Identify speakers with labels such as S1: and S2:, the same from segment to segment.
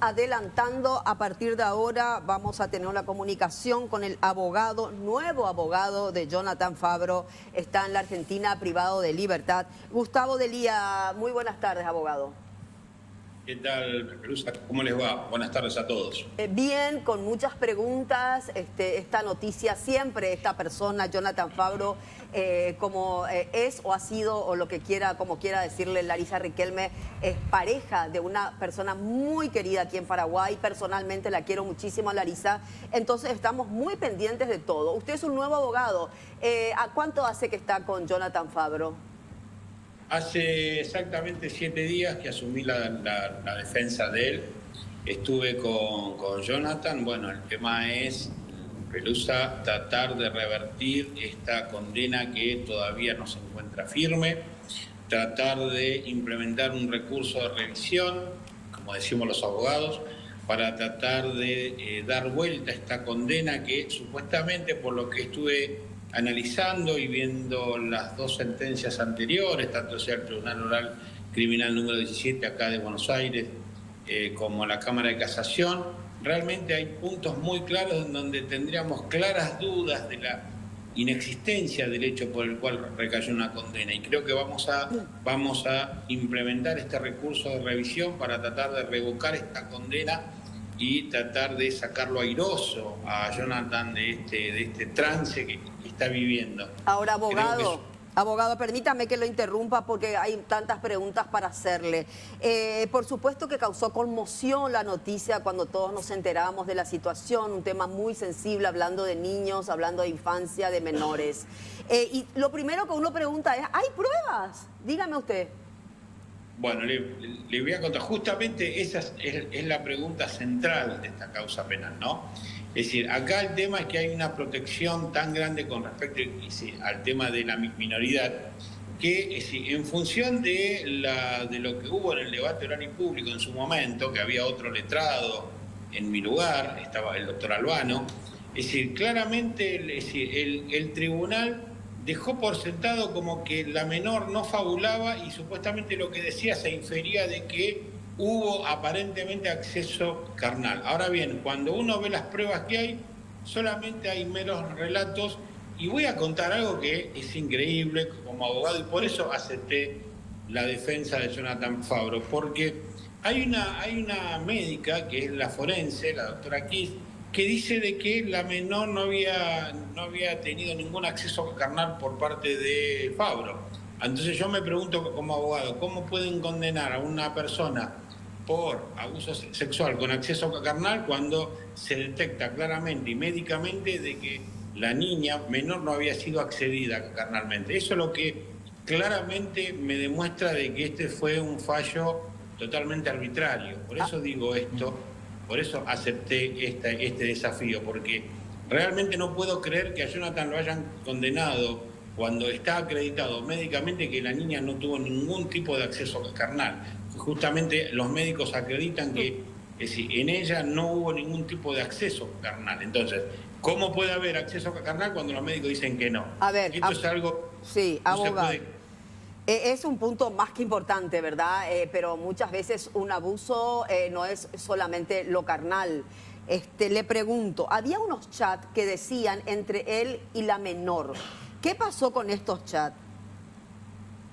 S1: Adelantando, a partir de ahora vamos a tener una comunicación con el abogado, nuevo abogado de Jonathan Fabro, está en la Argentina privado de libertad. Gustavo Delía, muy buenas tardes, abogado.
S2: ¿Qué tal, Pelusa? ¿Cómo les va? Buenas tardes a todos.
S1: Bien, con muchas preguntas. Esta noticia siempre, esta persona, Jonathan Fabro, como es o ha sido, o lo que quiera, como quiera decirle Larisa Riquelme, es pareja de una persona muy querida aquí en Paraguay. Personalmente la quiero muchísimo a Larisa, entonces estamos muy pendientes de todo. Usted es un nuevo abogado. ¿A cuánto hace que está con Jonathan Fabro?
S2: Hace exactamente 7 días que asumí la defensa de él. Estuve con Jonathan. Bueno, el tema es, Pelusa, tratar de revertir esta condena que todavía no se encuentra firme, tratar de implementar un recurso de revisión, como decimos los abogados, para tratar de dar vuelta a esta condena que supuestamente, por lo que estuve analizando y viendo las dos sentencias anteriores, tanto sea el Tribunal Oral Criminal número 17 acá de Buenos Aires, como la Cámara de Casación, realmente hay puntos muy claros en donde tendríamos claras dudas de la inexistencia del hecho por el cual recayó una condena. Y creo que vamos a implementar este recurso de revisión para tratar de revocar esta condena y tratar de sacarlo airoso a Jonathan de este trance que está viviendo.
S1: Ahora, abogado, permítame que lo interrumpa porque hay tantas preguntas para hacerle. Por supuesto que causó conmoción la noticia cuando todos nos enterábamos de la situación, un tema muy sensible, hablando de niños, hablando de infancia, de menores. Y lo primero que uno pregunta es, ¿hay pruebas? Dígame usted.
S2: Bueno, le voy a contar, justamente esa es la pregunta central de esta causa penal, ¿no? Es decir, acá el tema es que hay una protección tan grande con respecto al tema de la minoridad, que en función de lo que hubo en el debate oral y público en su momento, que había otro letrado en mi lugar, estaba el doctor Albano, es decir, claramente el tribunal dejó por sentado como que la menor no fabulaba y supuestamente lo que decía se infería de que hubo aparentemente acceso carnal. Ahora bien, cuando uno ve las pruebas que hay, solamente hay meros relatos, y voy a contar algo que es increíble como abogado, y por eso acepté la defensa de Jonathan Fabro, porque hay una médica que es la forense, la doctora Kiss, que dice de que la menor no había tenido ningún acceso carnal por parte de Fabro. Entonces yo me pregunto como abogado, ¿cómo pueden condenar a una persona por abuso sexual con acceso carnal cuando se detecta claramente y médicamente de que la niña menor no había sido accedida carnalmente? Eso es lo que claramente me demuestra de que este fue un fallo totalmente arbitrario. Por eso digo esto. Por eso acepté este desafío, porque realmente no puedo creer que a Jonathan lo hayan condenado cuando está acreditado médicamente que la niña no tuvo ningún tipo de acceso carnal. Justamente los médicos acreditan que en ella no hubo ningún tipo de acceso carnal. Entonces, ¿cómo puede haber acceso carnal cuando los médicos dicen que no?
S1: A ver,
S2: esto es algo...
S1: Sí,
S2: no
S1: abogado.
S2: se puede...
S1: Es un punto más que importante, ¿verdad? Pero muchas veces un abuso no es solamente lo carnal. Le pregunto, había unos chats que decían entre él y la menor. ¿Qué pasó con estos chats?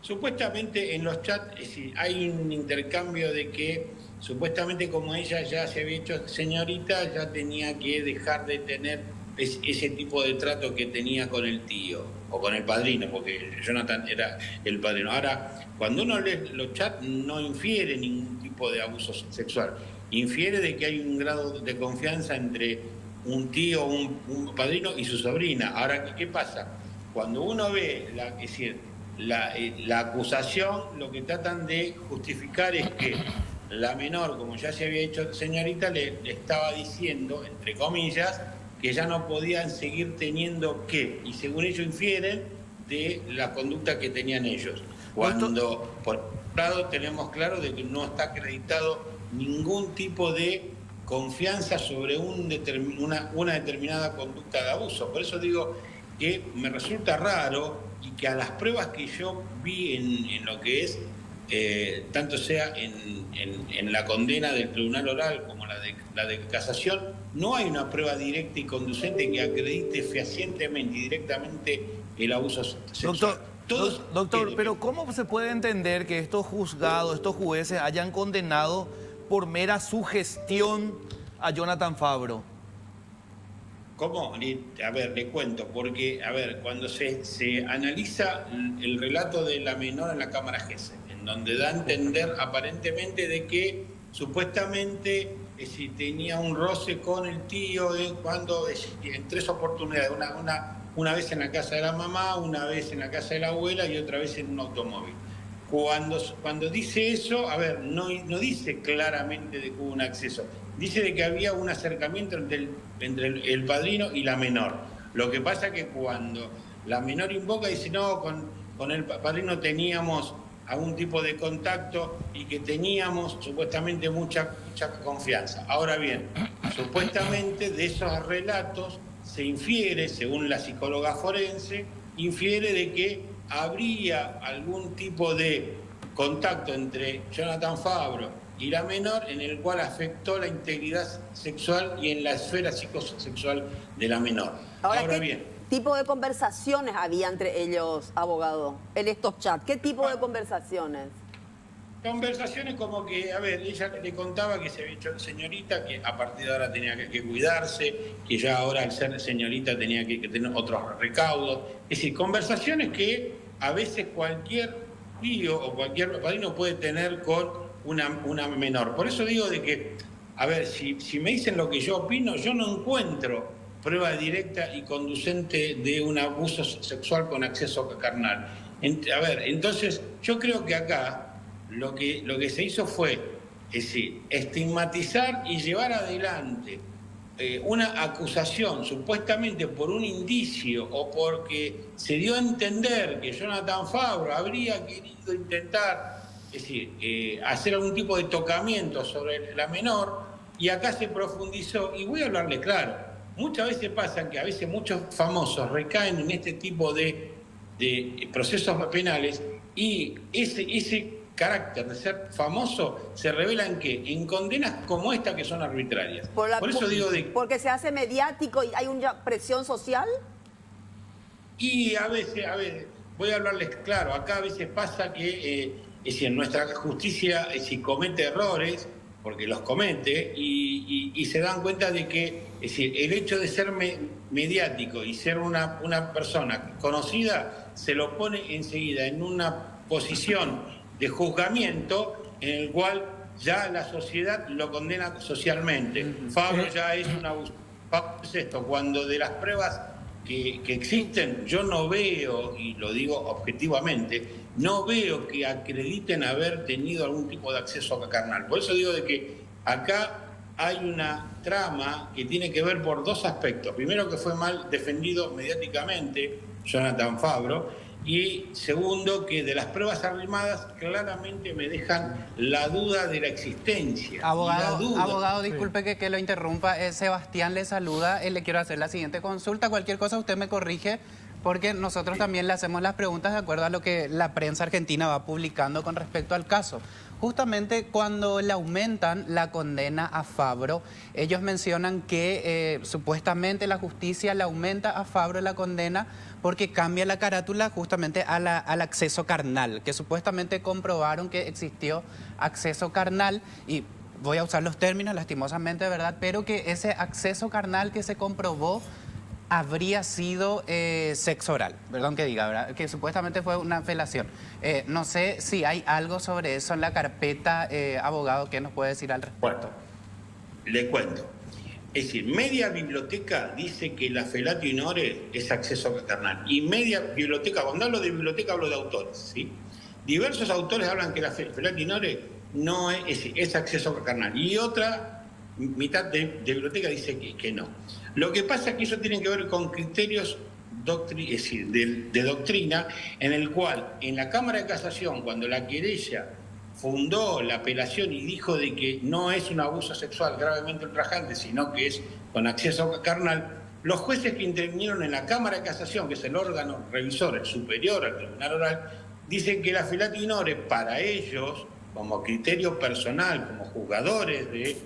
S2: Supuestamente en los chats hay un intercambio de que supuestamente como ella ya se había hecho señorita, ya tenía que dejar de tener ese tipo de trato que tenía con el tío o con el padrino, porque Jonathan era el padrino. Ahora, cuando uno lee los chats no infiere ningún tipo de abuso sexual, infiere de que hay un grado de confianza entre un tío, un padrino y su sobrina. Ahora, ¿qué pasa? Cuando uno ve, la acusación, lo que tratan de justificar es que la menor, como ya se había hecho señorita, le estaba diciendo, entre comillas, que ya no podían seguir teniendo y según ellos infieren de la conducta que tenían ellos. Cuando, por un lado, tenemos claro de que no está acreditado ningún tipo de confianza sobre una determinada conducta de abuso. Por eso digo que me resulta raro y que a las pruebas que yo vi en lo que es tanto sea en la condena del tribunal oral como la de casación, no hay una prueba directa y conducente que acredite fehacientemente y directamente el abuso sexual.
S3: Doctor, pero ¿cómo se puede entender que estos juzgados, estos jueces hayan condenado por mera sugestión a Jonathan Fabro?
S2: ¿Cómo? A ver, le cuento, porque, a ver, cuando se analiza el relato de la menor en la Cámara GESE, en donde da a entender aparentemente de que supuestamente si tenía un roce con el tío cuando en 3 oportunidades, una vez en la casa de la mamá, una vez en la casa de la abuela y otra vez en un automóvil. Cuando dice eso, a ver, no dice claramente de que hubo un acceso, dice de que había un acercamiento entre el padrino y la menor. Lo que pasa que cuando la menor invoca, dice, no, con el padrino teníamos algún tipo de contacto y que teníamos supuestamente mucha confianza. Ahora bien, supuestamente de esos relatos se infiere, según la psicóloga forense, infiere de que habría algún tipo de contacto entre Jonathan Fabro y la menor en el cual afectó la integridad sexual y en la esfera psicosexual de la menor. Ahora bien,
S1: ¿qué tipo de conversaciones había entre ellos, abogado, en estos chats? ¿Qué tipo de conversaciones?
S2: Conversaciones como que, a ver, ella le contaba que se había hecho señorita, que a partir de ahora tenía que cuidarse, que ya ahora al ser señorita tenía que tener otros recaudos. Es decir, conversaciones que a veces cualquier tío o cualquier padrino puede tener con una menor. Por eso digo de que, a ver, si me dicen lo que yo opino, yo no encuentro prueba directa y conducente de un abuso sexual con acceso carnal. A ver, entonces yo creo que acá lo que se hizo fue, es decir, estigmatizar y llevar adelante una acusación supuestamente por un indicio o porque se dio a entender que Jonathan Fabro habría querido intentar, es decir, hacer algún tipo de tocamiento sobre la menor, y acá se profundizó. Y voy a hablarle claro, muchas veces pasa que a veces muchos famosos recaen en este tipo de procesos penales y ese carácter de ser famoso se revela en ¿qué? En condenas como esta que son arbitrarias. Por eso digo
S1: porque se hace mediático y hay una presión social.
S2: Y a veces, voy a hablarles claro, acá a veces pasa que es decir, nuestra justicia si comete errores, porque los comete, y se dan cuenta de que es decir, el hecho de ser mediático y ser una persona conocida se lo pone enseguida en una posición de juzgamiento en el cual ya la sociedad lo condena socialmente. Fabro ya es un abuso. Es esto, cuando de las pruebas que existen, yo no veo, y lo digo objetivamente, no veo que acrediten haber tenido algún tipo de acceso carnal. Por eso digo de que acá hay una trama que tiene que ver por 2 aspectos. Primero, que fue mal defendido mediáticamente Jonathan Fabro, y segundo, que de las pruebas arrimadas claramente me dejan la duda de la existencia.
S4: Abogado, disculpe que lo interrumpa. Sebastián le saluda. Le quiero hacer la siguiente consulta. Cualquier cosa usted me corrige, porque nosotros también le hacemos las preguntas de acuerdo a lo que la prensa argentina va publicando con respecto al caso. Justamente cuando le aumentan la condena a Fabro, ellos mencionan que supuestamente la justicia le aumenta a Fabro la condena porque cambia la carátula justamente al acceso carnal, que supuestamente comprobaron que existió acceso carnal, y voy a usar los términos lastimosamente, ¿verdad? Pero que ese acceso carnal que se comprobó habría sido sexo oral, perdón que diga, ¿verdad? Que supuestamente fue una felación. No sé si hay algo sobre eso en la carpeta, abogado, ¿qué nos puede decir al respecto?
S2: Bueno, le cuento. Es decir, media biblioteca dice que la felatio in ore es acceso carnal. Y media biblioteca, cuando hablo de biblioteca hablo de autores, ¿sí? Diversos autores hablan que la felatio in ore no es acceso carnal. Y otra mitad de biblioteca dice que no. Lo que pasa es que eso tiene que ver con criterios es decir, de doctrina, en el cual en la Cámara de Casación, cuando la querella fundó la apelación y dijo de que no es un abuso sexual gravemente ultrajante, sino que es con acceso carnal, los jueces que intervinieron en la Cámara de Casación, que es el órgano revisor, el superior al tribunal oral, dicen que la Felatinore para ellos, como criterio personal, como juzgadores de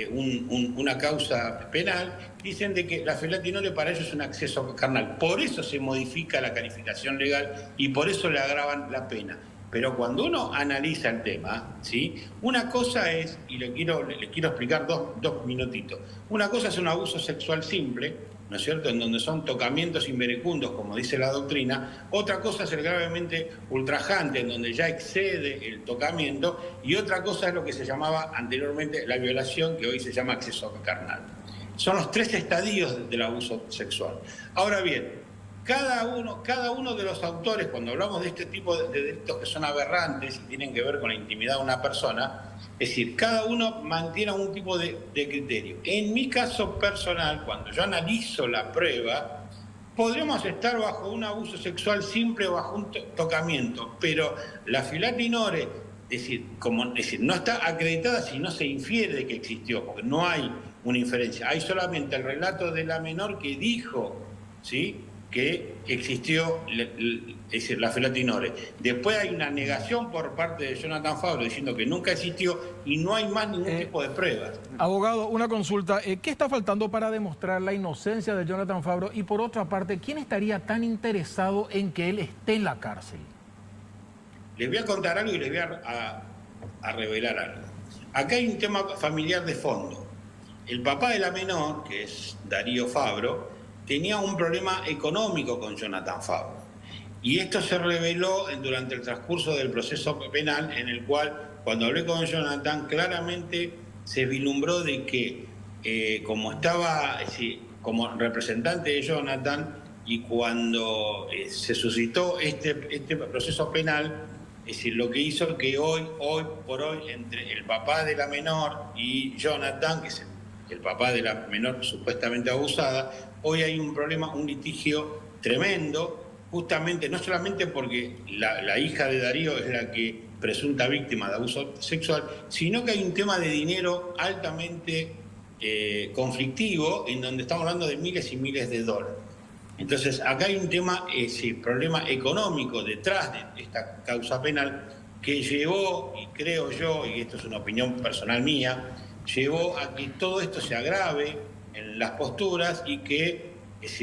S2: una causa penal, dicen de que la Felatinore para ellos es un acceso carnal. Por eso se modifica la calificación legal y por eso le agravan la pena. Pero cuando uno analiza el tema, ¿sí? Una cosa es, y les quiero explicar dos minutitos, una cosa es un abuso sexual simple, ¿no es cierto?, en donde son tocamientos inverecundos, como dice la doctrina. Otra cosa es el gravemente ultrajante, en donde ya excede el tocamiento, y otra cosa es lo que se llamaba anteriormente la violación, que hoy se llama acceso carnal. Son los 3 estadios del abuso sexual. Ahora bien, cada uno de los autores, cuando hablamos de este tipo de delitos que son aberrantes y tienen que ver con la intimidad de una persona, es decir, cada uno mantiene un tipo de criterio. En mi caso personal, cuando yo analizo la prueba, podríamos estar bajo un abuso sexual simple o bajo un tocamiento, pero la Felatinore, es decir, no está acreditada si no se infiere de que existió, porque no hay una inferencia. Hay solamente el relato de la menor que dijo, ¿sí?, que existió la Felatinore. Después hay una negación por parte de Jonathan Fabro diciendo que nunca existió y no hay más ningún tipo de pruebas.
S5: Abogado, una consulta. ¿Qué está faltando para demostrar la inocencia de Jonathan Fabro? Y por otra parte, ¿quién estaría tan interesado en que él esté en la cárcel?
S2: Les voy a contar algo y les voy a revelar algo. Acá hay un tema familiar de fondo. El papá de la menor, que es Darío Fabro, tenía un problema económico con Jonathan Fabro. Y esto se reveló durante el transcurso del proceso penal, en el cual, cuando hablé con Jonathan, claramente se vislumbró de que, como estaba como representante de Jonathan, y cuando se suscitó este proceso penal, es decir, lo que hizo que hoy por hoy, entre el papá de la menor y Jonathan, que es el papá de la menor supuestamente abusada, hoy hay un problema, un litigio tremendo, justamente, no solamente porque la hija de Darío es la que presunta víctima de abuso sexual, sino que hay un tema de dinero altamente conflictivo, en donde estamos hablando de miles y miles de dólares. Entonces, acá hay un tema, problema económico detrás de esta causa penal que llevó, y creo yo, y esto es una opinión personal mía, llevó a que todo esto se agrave en las posturas y que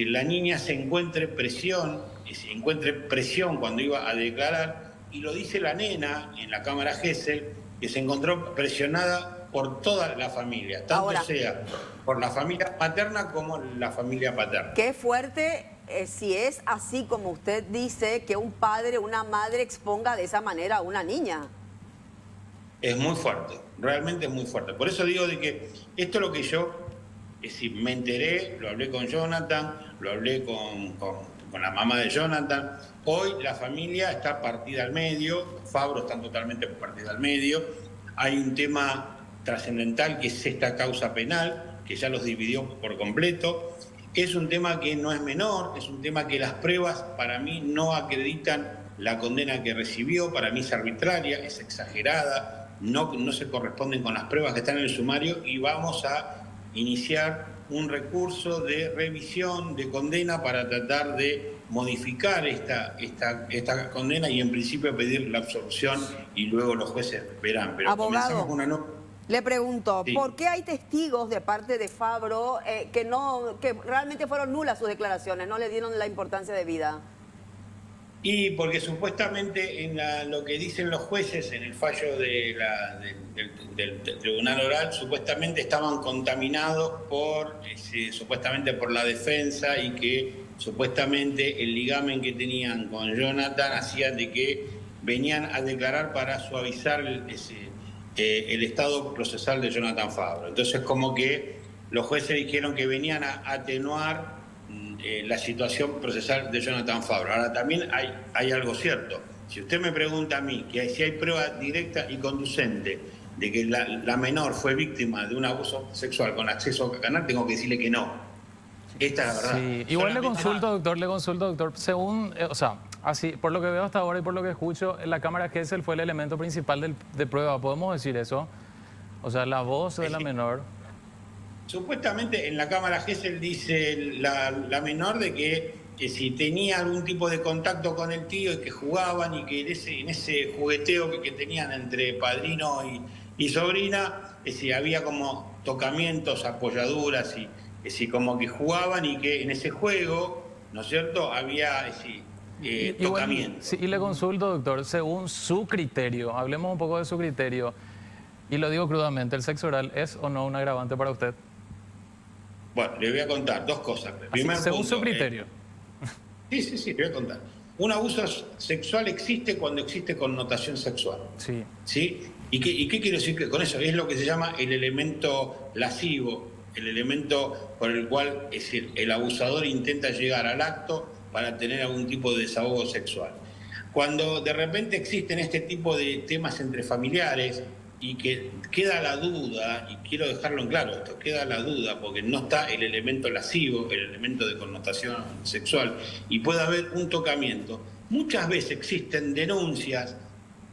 S2: la niña se encuentre presión cuando iba a declarar, y lo dice la nena en la cámara Gesell, que se encontró presionada por toda la familia, tanto
S1: ahora,
S2: sea por la familia materna como la familia paterna.
S1: Qué fuerte si es así como usted dice, que un padre, una madre exponga de esa manera a una niña.
S2: Es muy fuerte, realmente es muy fuerte. Por eso digo de que esto es lo que yo me enteré, lo hablé con Jonathan, lo hablé con la mamá de Jonathan. Hoy la familia está partida al medio, Fabro está totalmente partida al medio. Hay un tema trascendental que es esta causa penal, que ya los dividió por completo. Es un tema que no es menor, es un tema que las pruebas para mí no acreditan la condena que recibió, para mí es arbitraria, es exagerada. No se corresponden con las pruebas que están en el sumario, y vamos a iniciar un recurso de revisión de condena para tratar de modificar esta condena y en principio pedir la absolución, y luego los jueces verán. Pero
S1: abogado,
S2: con una
S1: le pregunto,
S2: sí.
S1: ¿Por qué hay testigos de parte de Fabro que realmente fueron nulas sus declaraciones, no le dieron la importancia debida?
S2: Y porque supuestamente en lo que dicen los jueces en el fallo del tribunal oral, supuestamente estaban contaminados supuestamente por la defensa, y que supuestamente el ligamen que tenían con Jonathan hacía de que venían a declarar para suavizar el estado procesal de Jonathan Fabro. Entonces, como que los jueces dijeron que venían a atenuar la situación procesal de Jonathan Fabro. Ahora, también hay algo cierto. Si usted me pregunta a mí que si hay prueba directa y conducente de que la menor fue víctima de un abuso sexual con acceso carnal, tengo que decirle que no. Esta es la verdad.
S6: Sí, igual le consulto, doctor. Según, así, por lo que veo hasta ahora y por lo que escucho, la cámara Gesell fue el elemento principal de prueba. ¿Podemos decir eso? O sea, la voz de la menor.
S2: Supuestamente en la cámara Gesell dice la menor de que si tenía algún tipo de contacto con el tío y que jugaban y que en ese jugueteo que tenían entre padrino y sobrina, si había como tocamientos, apoyaduras y si como que jugaban y que en ese juego, ¿no es cierto?, había tocamiento.
S6: Sí, y le consulto, doctor, según su criterio, hablemos un poco de su criterio, y lo digo crudamente, ¿el sexo oral es o no un agravante para usted?
S2: Bueno, le voy a contar dos cosas. Primer
S6: Según
S2: punto,
S6: su criterio.
S2: Sí, le voy a contar. Un abuso sexual existe cuando existe connotación sexual.
S6: Sí.
S2: ¿Sí? ¿Y qué quiero decir con eso? Es lo que se llama el elemento lascivo, el elemento por el cual es decir, el abusador intenta llegar al acto para tener algún tipo de desahogo sexual. Cuando de repente existen este tipo de temas entre familiares y que queda la duda, y quiero dejarlo en claro esto, queda la duda porque no está el elemento lascivo, el elemento de connotación sexual, y puede haber un tocamiento. Muchas veces existen denuncias,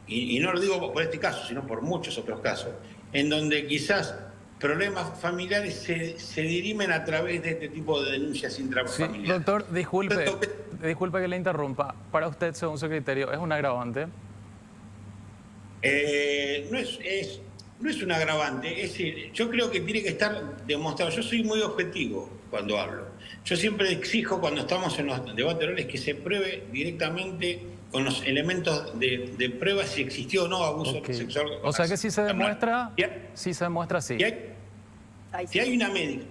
S2: y no lo digo por este caso, sino por muchos otros casos, en donde quizás problemas familiares se dirimen a través de este tipo de denuncias
S6: Sí,
S2: intrafamiliares.
S6: doctor, disculpe que le interrumpa. Para usted, según su criterio, ¿es un agravante?
S2: No es un agravante, es decir, yo creo que tiene que estar demostrado. Yo soy muy objetivo cuando hablo. Yo siempre exijo cuando estamos en los debates orales que se pruebe directamente con los elementos de prueba si existió o no abuso sexual.
S6: O sea que si se demuestra, sí.
S2: Si hay una médica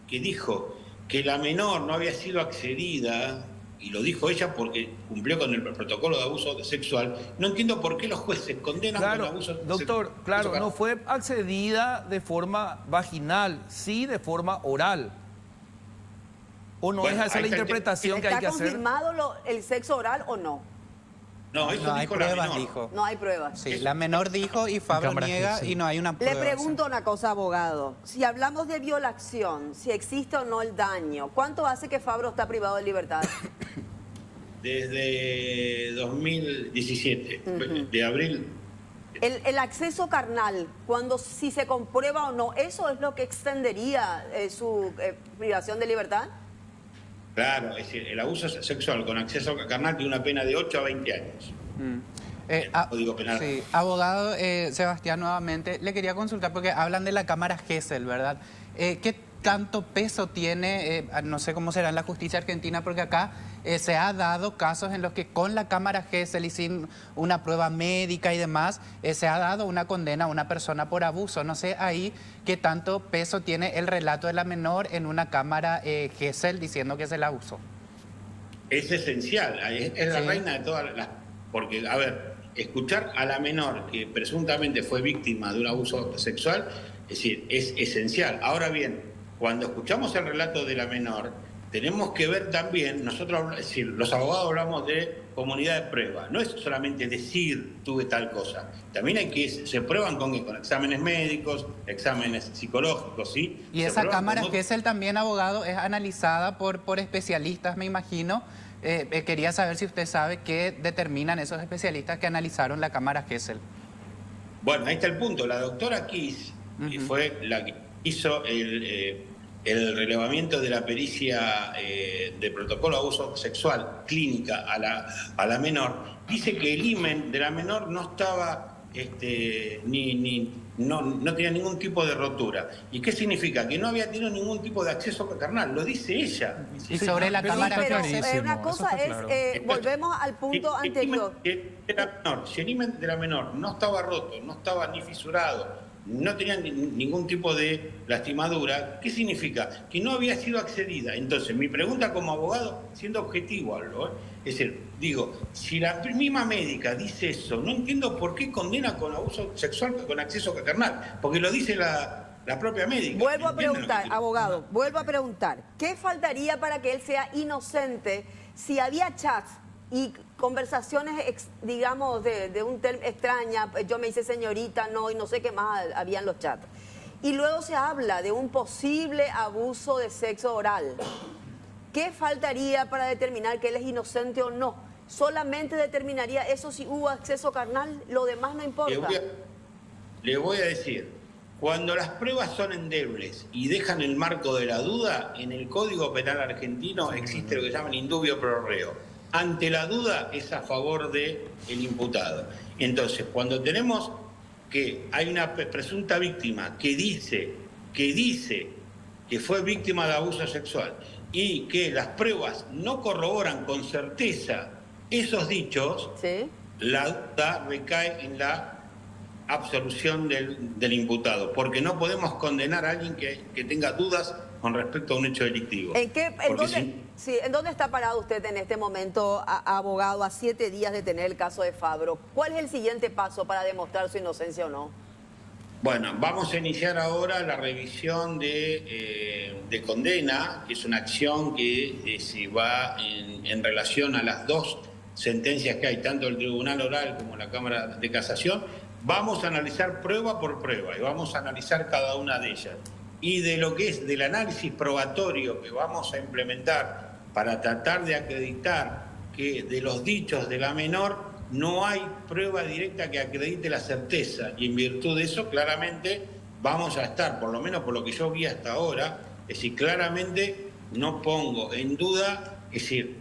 S2: que dijo que la menor no había sido accedida, y lo dijo ella porque cumplió con el protocolo de abuso sexual, no entiendo por qué los jueces condenan con abuso sexual.
S3: Doctor, claro, no fue accedida de forma vaginal, sí de forma oral. ¿O no es esa la interpretación que hay que hacer?
S1: ¿Está confirmado el sexo oral o no?
S2: No, eso
S4: No hay
S2: dijo la
S4: pruebas,
S2: menor.
S4: dijo.
S1: No hay pruebas.
S4: Sí, la menor dijo y Fabro
S6: Cámara
S4: niega
S6: sí.
S4: y no hay una
S1: Le
S4: prueba.
S1: pregunto una cosa, abogado. Si hablamos de violación, si existe o no el daño, ¿cuánto hace que Fabro está privado de libertad?
S2: Desde 2017, de abril.
S1: El acceso carnal, si se comprueba o no, ¿eso es lo que extendería su privación de libertad?
S2: Claro, es decir, el abuso sexual con acceso carnal tiene una pena de 8 a 20 años. Código penal.
S4: Sí, abogado Sebastián, nuevamente, le quería consultar porque hablan de la cámara Gesell, ¿verdad? ¿Qué tanto peso tiene, no sé cómo será en la justicia argentina, porque acá se ha dado casos en los que con la cámara Gesell y sin una prueba médica y demás, se ha dado una condena a una persona por abuso? No sé ahí qué tanto peso tiene el relato de la menor en una cámara Gesell diciendo que es el abuso.
S2: Es esencial, es la reina de todas las... Porque, a ver, escuchar a la menor que presuntamente fue víctima de un abuso sexual, es decir, es esencial. Ahora bien, cuando escuchamos el relato de la menor, tenemos que ver también, nosotros, es decir, los abogados hablamos de comunidad de prueba, no es solamente decir tuve tal cosa, también hay que, se prueban con exámenes médicos, exámenes psicológicos, ¿sí?
S4: Y esa cámara Gesell también, abogado, es analizada por especialistas, me imagino. Quería saber si usted sabe qué determinan esos especialistas que analizaron la cámara Gesell.
S2: Bueno, ahí está el punto. La doctora Kiss, que fue la que hizo el relevamiento de la pericia de protocolo de abuso sexual clínica a la menor, dice que el himen de la menor no estaba no tenía ningún tipo de rotura. ¿Y qué significa? Que no había tenido ningún tipo de acceso carnal, lo dice ella.
S4: Y sobre la cámara Gesell.
S1: Una cosa es, volvemos al punto anterior.
S2: Si el himen de la menor no estaba roto, no estaba ni fisurado, no tenía ningún tipo de lastimadura, ¿qué significa? Que no había sido accedida. Entonces, mi pregunta como abogado, siendo objetivo hablo, es decir, digo, si la misma médica dice eso, no entiendo por qué condena con abuso sexual con acceso carnal, porque lo dice la propia médica.
S1: Vuelvo a preguntar, abogado, vuelvo a preguntar, ¿qué faltaría para que él sea inocente si había chats y conversaciones, digamos, de un término extraña, yo me hice señorita, no, y no sé qué más había en los chats? Y luego se habla de un posible abuso de sexo oral. ¿Qué faltaría para determinar que él es inocente o no? ¿Solamente determinaría eso si hubo acceso carnal? ¿Lo demás no importa?
S2: Le voy a decir, cuando las pruebas son endebles y dejan el marco de la duda, en el Código Penal argentino existe lo que llaman indubio pro reo. Ante la duda es a favor del imputado. Entonces, cuando tenemos que hay una presunta víctima que dice que fue víctima de abuso sexual y que las pruebas no corroboran con certeza esos dichos,
S1: ¿Sí?
S2: la duda recae en la absolución del imputado, porque no podemos condenar a alguien que tenga dudas con respecto a un hecho delictivo.
S1: ¿En dónde está parado usted en este momento, abogado, a 7 días de tener el caso de Fabro? ¿Cuál es el siguiente paso para demostrar su inocencia o no?
S2: Bueno, vamos a iniciar ahora la revisión de condena, que es una acción que se va en relación a las 2 sentencias que hay, tanto el Tribunal Oral como la Cámara de Casación. Vamos a analizar prueba por prueba y vamos a analizar cada una de ellas. Y de lo que es del análisis probatorio que vamos a implementar para tratar de acreditar que de los dichos de la menor no hay prueba directa que acredite la certeza. Y en virtud de eso, claramente, vamos a estar, por lo menos por lo que yo vi hasta ahora, es decir, claramente no pongo en duda, es decir,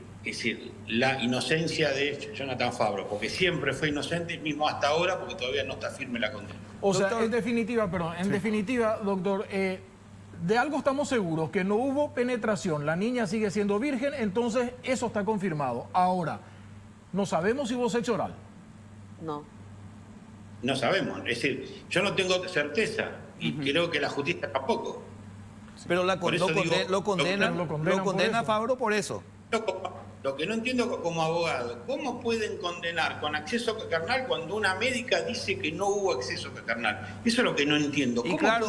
S2: la inocencia de Jonathan Fabro, porque siempre fue inocente, mismo hasta ahora, porque todavía no está firme la condena.
S5: O sea,
S3: Doctor,
S5: en definitiva, doctor, de algo estamos seguros, que no hubo penetración, la niña sigue siendo virgen, entonces eso está confirmado. Ahora, no sabemos si hubo sexo oral.
S1: No.
S2: No sabemos, es decir, yo no tengo certeza y creo que la justicia tampoco.
S3: Pero
S2: Por eso digo,
S3: lo condena a Fabro por eso.
S2: Lo que no entiendo como abogado, ¿cómo pueden condenar con acceso carnal cuando una médica dice que no hubo acceso carnal? Eso es lo que no entiendo.
S3: Y claro,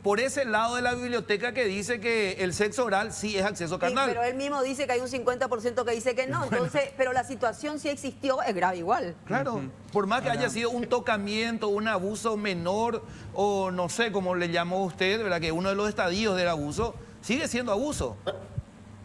S3: por ese lado de la biblioteca que dice que el sexo oral sí es acceso carnal.
S1: Sí, pero él mismo dice que hay un 50% que dice que no. Entonces, pero la situación si existió es grave igual.
S3: Claro, por más que haya sido un tocamiento, un abuso menor, o no sé cómo le llamó usted, ¿verdad? Que uno de los estadios del abuso sigue siendo abuso.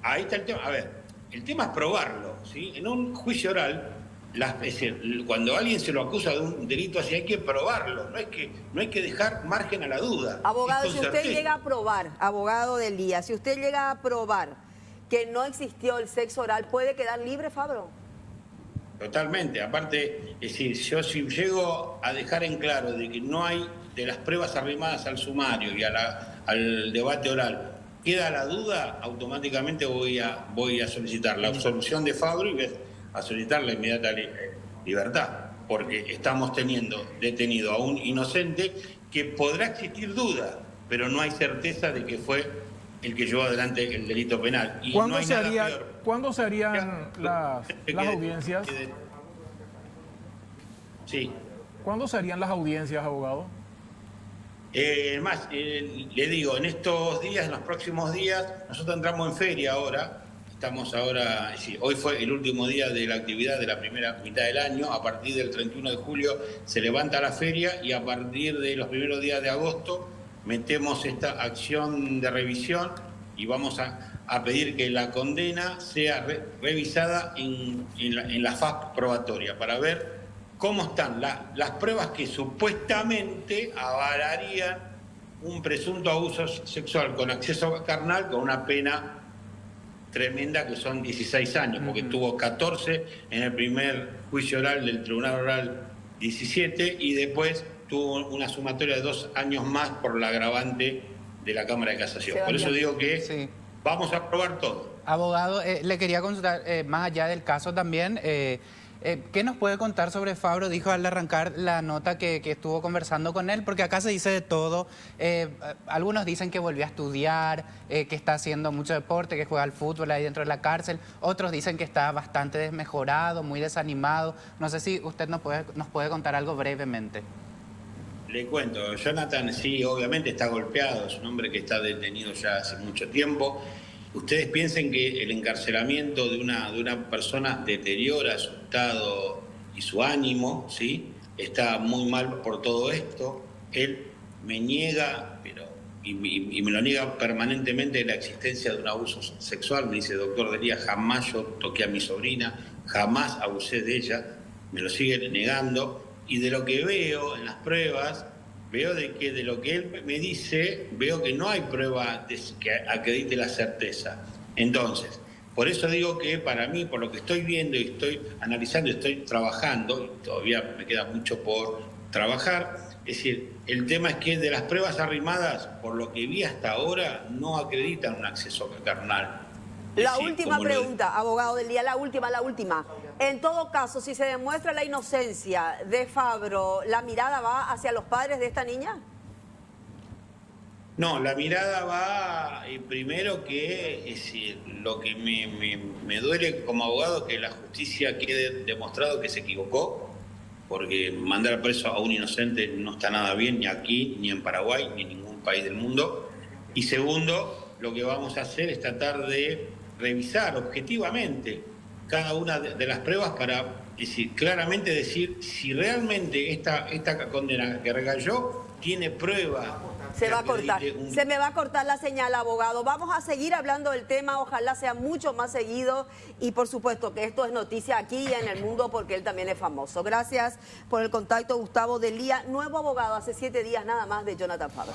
S2: Ahí está el tema. A ver, el tema es probarlo, ¿sí? En un juicio oral, es decir, cuando a alguien se lo acusa de un delito así, hay que probarlo, no hay que dejar margen a la duda.
S1: Abogado, si usted llega a probar, abogado del día, si usted llega a probar que no existió el sexo oral, ¿puede quedar libre, Fabro?
S2: Totalmente. Aparte, es decir, yo si llego a dejar en claro de que no hay de las pruebas arrimadas al sumario y al debate oral, queda la duda, automáticamente voy a solicitar la absolución de Fabro y a solicitar la inmediata libertad, porque estamos teniendo detenido a un inocente que podrá existir duda, pero no hay certeza de que fue el que llevó adelante el delito penal. Y
S5: ¿Cuándo,
S2: no hay
S5: se,
S2: nada
S5: haría,
S2: peor.
S5: ¿cuándo se harían las audiencias?
S2: Sí.
S5: ¿Cuándo se harían las audiencias, abogado?
S2: Le digo, en estos días, en los próximos días, nosotros entramos en feria ahora. Estamos ahora, sí, hoy fue el último día de la actividad de la primera mitad del año. A partir del 31 de julio se levanta la feria y a partir de los primeros días de agosto metemos esta acción de revisión y vamos a pedir que la condena sea revisada en la fase probatoria para ver cómo están las pruebas que supuestamente avalarían un presunto abuso sexual con acceso carnal con una pena tremenda que son 16 años, porque tuvo 14 en el primer juicio oral del Tribunal Oral 17 y después tuvo una sumatoria de 2 años más por la agravante de la Cámara de Casación. Por eso digo que vamos a probar todo.
S4: Abogado, le quería consultar, más allá del caso también, ¿qué nos puede contar sobre Fabro? Dijo al arrancar la nota que estuvo conversando con él, porque acá se dice de todo. Algunos dicen que volvió a estudiar, que está haciendo mucho deporte, que juega al fútbol ahí dentro de la cárcel. Otros dicen que está bastante desmejorado, muy desanimado. No sé si usted nos puede contar algo brevemente.
S2: Le cuento, Jonathan sí, obviamente está golpeado, es un hombre que está detenido ya hace mucho tiempo. Ustedes piensen que el encarcelamiento de una persona deteriora su estado y su ánimo, ¿sí? Está muy mal por todo esto. Él me niega, y me lo niega permanentemente, la existencia de un abuso sexual. Me dice, doctor Delía, jamás yo toqué a mi sobrina, jamás abusé de ella. Me lo sigue negando. Y de lo que veo en las pruebas, veo de que de lo que él me dice, veo que no hay prueba que acredite la certeza. Entonces, por eso digo que para mí, por lo que estoy viendo y estoy analizando y estoy trabajando, y todavía me queda mucho por trabajar, es decir, el tema es que de las pruebas arrimadas, por lo que vi hasta ahora, no acreditan un acceso carnal.
S1: La
S2: Sí,
S1: última
S2: como
S1: pregunta, abogado del día, la última. En todo caso, si se demuestra la inocencia de Fabro, ¿la mirada va hacia los padres de esta niña?
S2: No, la mirada va primero que lo que me duele como abogado es que la justicia quede demostrado que se equivocó, porque mandar preso a un inocente no está nada bien, ni aquí, ni en Paraguay, ni en ningún país del mundo. Y segundo, lo que vamos a hacer es tratar de revisar objetivamente cada una de las pruebas para claramente decir si realmente esta condena que recayó tiene prueba.
S1: Se va a cortar. Se me va a cortar la señal, abogado. Vamos a seguir hablando del tema, ojalá sea mucho más seguido y por supuesto que esto es noticia aquí y en el mundo porque él también es famoso. Gracias por el contacto, Gustavo Delía, nuevo abogado hace 7 días nada más de Jonathan Fabro.